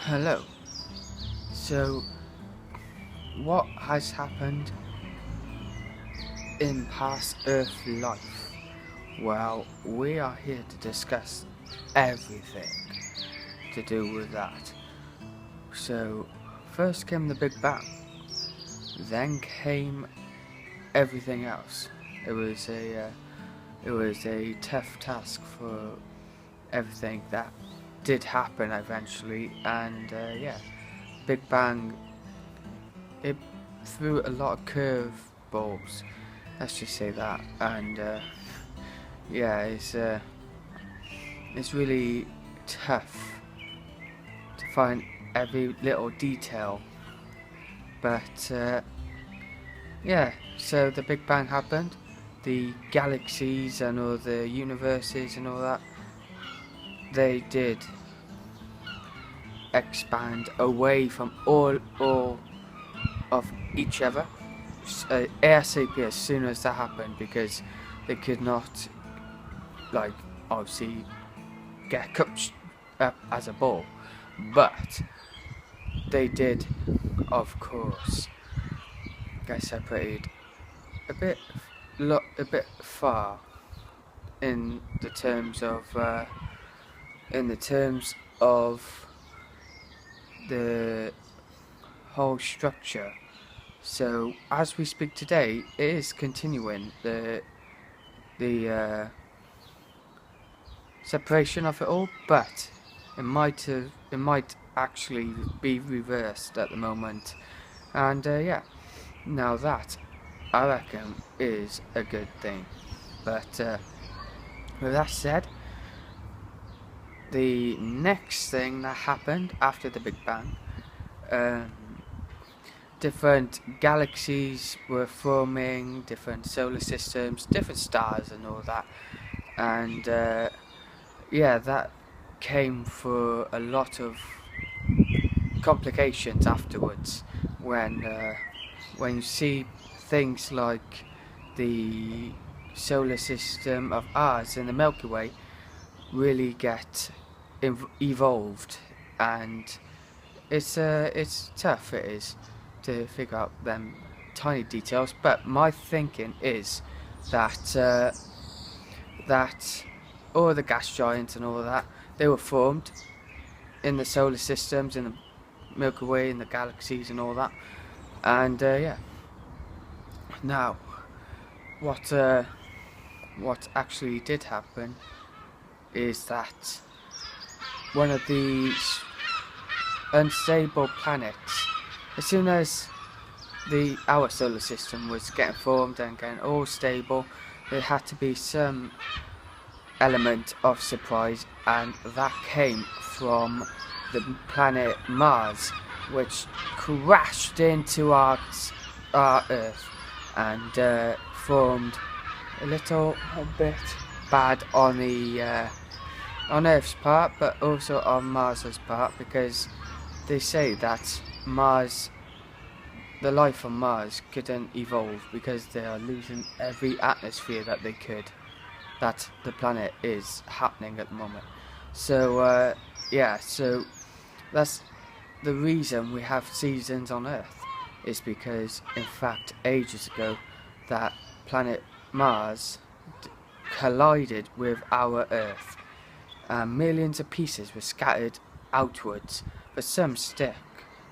Hello. So, what has happened in past Earth life? Well, we are here to discuss everything to do with that. So, first came the Big Bang, then came everything else. It was a tough task for everything that did happen eventually, and Big Bang, it threw a lot of curve balls. Let's just say that, and it's really tough to find every little detail. But so the Big Bang happened, the galaxies and all the universes and all that, they did expand away from all of each other ASAP as soon as that happened, because they could not, like, obviously get cooked up as a ball, but they did, of course, get separated a bit far in the terms of the whole structure. So as we speak today, it is continuing the separation of it all, but it might actually be reversed at the moment. And now that, I reckon, is a good thing. But with that said, the next thing that happened after the Big Bang, different galaxies were forming, different solar systems, different stars and all that. And that came for a lot of complications afterwards when you see things like the solar system of ours and the Milky Way really get evolved, and it's tough, it is, to figure out them tiny details. But my thinking is that all the gas giants and all of that, they were formed in the solar systems, in the Milky Way, in the galaxies and all that. And now what actually did happen is that one of the unstable planets, as soon as our solar system was getting formed and getting all stable, there had to be some element of surprise, and that came from the planet Mars, which crashed into our Earth and formed a bit bad on Earth's part, but also on Mars's part, because they say that the life on Mars couldn't evolve because they are losing every atmosphere that they could. That the planet is happening at the moment. So so that's the reason we have seasons on Earth, is because in fact ages ago that planet Mars collided with our Earth, and millions of pieces were scattered outwards, but some stuck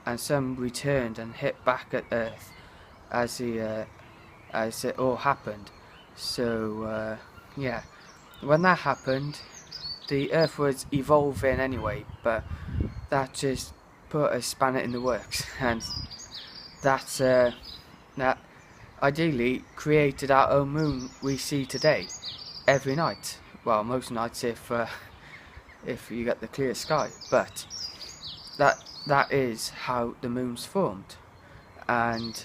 and some returned and hit back at Earth as it all happened. So when that happened, the Earth was evolving anyway, but that just put a spanner in the works, and that ideally created our own moon we see today every night. Well, most nights if you get the clear sky, but that is how the moon's formed. And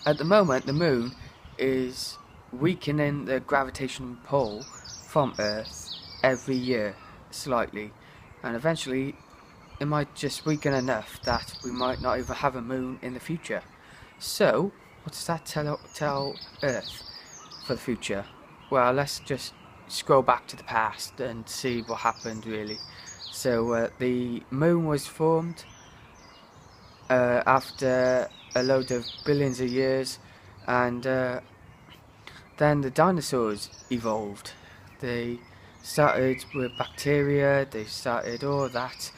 at the moment, the moon is weakening the gravitational pull from Earth every year slightly, and eventually it might just weaken enough that we might not even have a moon in the future. So what does that tell Earth for the future? Well, let's just scroll back to the past and see what happened really. So the moon was formed after a load of billions of years, and then the dinosaurs evolved. They started with bacteria, they started all that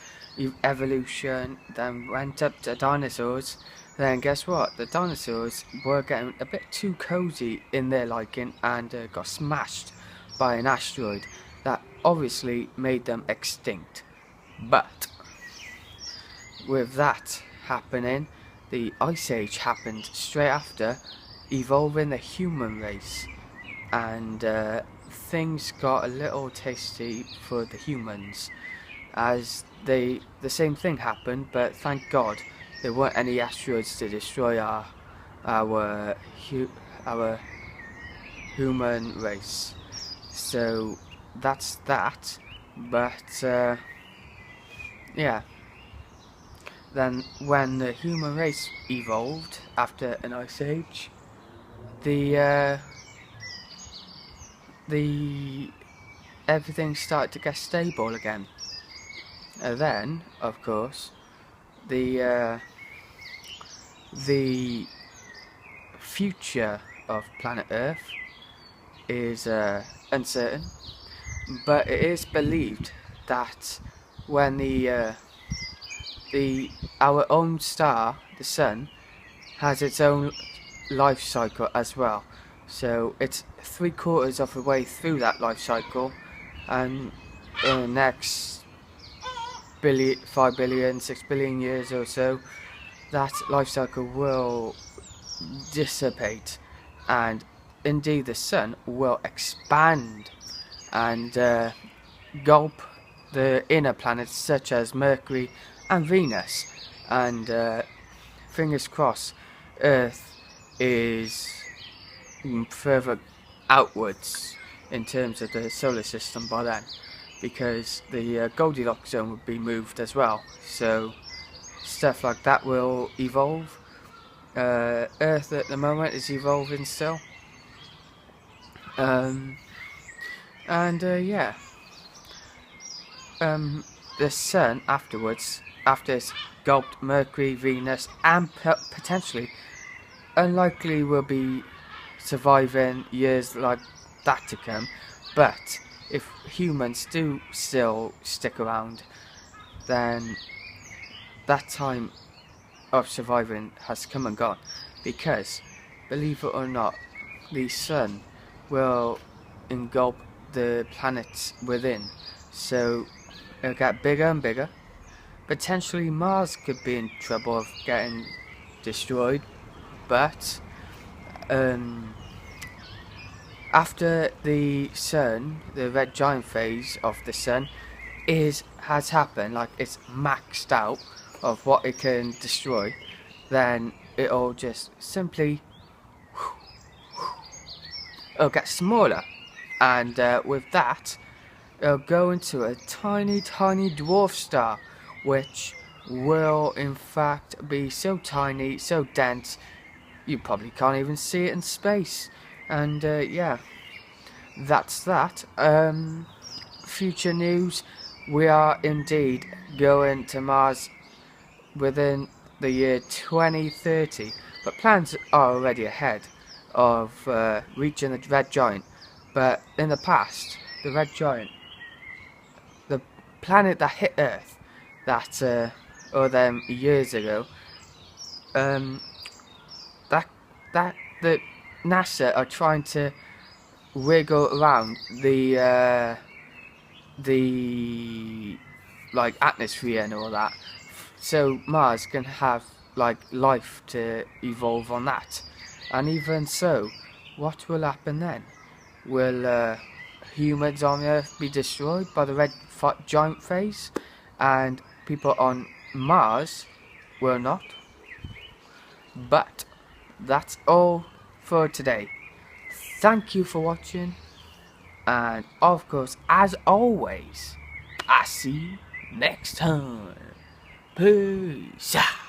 evolution, then went up to dinosaurs. Then guess what? The dinosaurs were getting a bit too cozy in their liking and got smashed by an asteroid that obviously made them extinct. But with that happening, the Ice Age happened straight after, evolving the human race, and things got a little tasty for the humans, as the same thing happened, but thank God there weren't any asteroids to destroy our human race. So that's that. But yeah. Then when the human race evolved after an ice age, the everything started to get stable again. Then, of course, the future of planet Earth is uncertain, but it is believed that when our own star, the Sun, has its own life cycle as well. So it's 3/4 of the way through that life cycle, and in the next 5 billion, 6 billion years or so, that life cycle will dissipate, and indeed the Sun will expand and gulp the inner planets such as Mercury and Venus, and fingers crossed Earth is further outwards in terms of the solar system by then, because the Goldilocks zone would be moved as well, so stuff like that will evolve. Earth at the moment is evolving still, and yeah, the Sun afterwards, after it's gulped Mercury, Venus, and potentially, unlikely will be surviving years like that to come, but if humans do still stick around, then that time of surviving has come and gone, because believe it or not, the Sun will engulf the planets within, so it'll get bigger and bigger. Potentially Mars could be in trouble of getting destroyed, but after the Sun, the red giant phase of the Sun has happened, like it's maxed out of what it can destroy, then it'll just simply it'll get smaller, and with that it'll go into a tiny dwarf star, which will in fact be so tiny, so dense, you probably can't even see it in space. And yeah, that's that. Future news, we are indeed going to Mars within the year 2030, but plans are already ahead of reaching the red giant. But in the past, the red giant, the planet that hit Earth, that or them years ago, that the NASA are trying to wiggle around the like atmosphere and all that, so Mars can have like life to evolve on that. And even so, what will happen then? Will humans on Earth be destroyed by the red giant phase, and people on Mars will not? But that's all for today. Thank you for watching, and of course, as always, I see you next time. Peace out.